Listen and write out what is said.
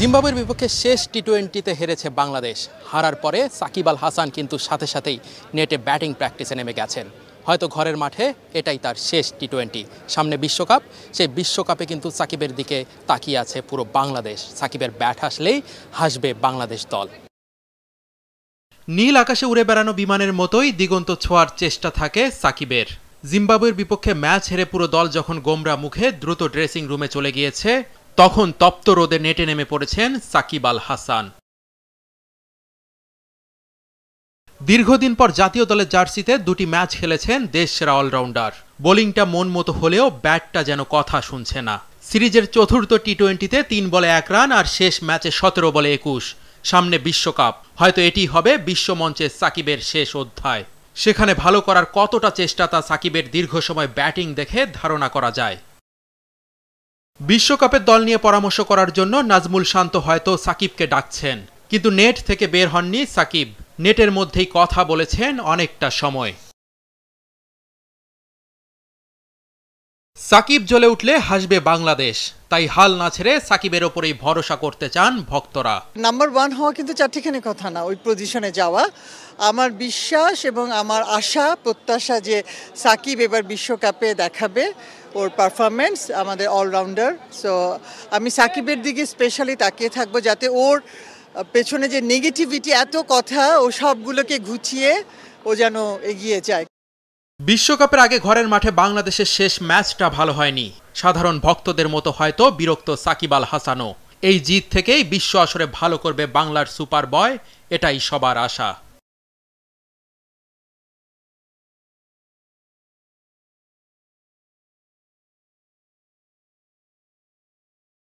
জিম্বাবুয়ের বিপক্ষে শেষ টি-20তে হেরেছে বাংলাদেশ। হারার পরে সাকিব আল হাসান কিন্তু সাথে সাথেই নেটে ব্যাটিং প্র্যাকটিসে নেমে গেছেন। হয়তো ঘরের মাঠে এটাই তার শেষ টি-20। সামনে বিশ্বকাপ, সেই বিশ্বকাপে কিন্তু সাকিবের দিকে তাকিয়ে আছে পুরো বাংলাদেশ। সাকিবের ব্যাট আসলেই হাসবে বাংলাদেশ দল। নীল আকাশে উড়ে বেড়ানো বিমানের মতোই দিগন্ত ছোঁয়ার চেষ্টা থাকে সাকিবের। জিম্বাবুয়ের বিপক্ষে ম্যাচ হেরে পুরো দল যখন গোমরা মুখে দ্রুত ড্রেসিং রুমে চলে গিয়েছে, তখন তপ্ত রোদে নেটে নেমে পড়েছেন সাকিব আল হাসান। দীর্ঘদিন পর জাতীয় দলের জার্সিতে দুটি ম্যাচ খেলেছেন দেশসেরা অলরাউন্ডার। বোলিংটা মন মতো হলেও ব্যাটটা যেন কথা শুনছে না। সিরিজের চতুর্থ টি-20তে 3 বলে 1 রান আর শেষ ম্যাচে 17 বলে 21। সামনে বিশ্বকাপ, হয়তো এটি হবে বিশ্বমঞ্চে সাকিবের শেষ অধ্যায়। সেখানে ভালো করার কতটা চেষ্টা তা সাকিবের দীর্ঘ সময় ব্যাটিং দেখে ধারণা করা যায়। বিশ্বকাপের দল নিয়ে পরামর্শ করার জন্য নাজমুল শান্ত হয়তো সাকিবকে ডাকছেন, কিন্তু নেট থেকে বের হননি সাকিব। নেটের মধ্যেই কথা বলেছেন অনেকটা সময়। সাকিব জ্বলে উঠলে হাসবে বাংলাদেশ, তাই হাল না ছেড়ে সাকিবের ওপরেই ভরসা করতে চান ভক্তরা। নাম্বার 1 হওয়া কিন্তু চারটিখানি কথা না, ওই পজিশনে যাওয়া। আমার বিশ্বাস এবং আমার আশা প্রত্যাশা যে সাকিব এবার বিশ্বকাপে দেখাবে ওর পারফরমেন্স, আমাদের অলরাউন্ডার। সো আমি সাকিবের দিকে স্পেশালি তাকিয়ে থাকবো, যাতে ওর পেছনে যে নেগেটিভিটি, এত কথা, ও সবগুলোকে ঘুচিয়ে ও যেন এগিয়ে যায়। বিশ্বকাপের আগে ঘরের মাঠে বাংলাদেশের শেষ ম্যাচটা ভালো হয়নি। সাধারণ ভক্তদের মতো হয়তো বিরক্ত সাকিব আল হাসানও। এই জিত থেকেই বিশ্ব আসরে ভালো করবে বাংলার সুপার বয়, এটাই সবার আশা।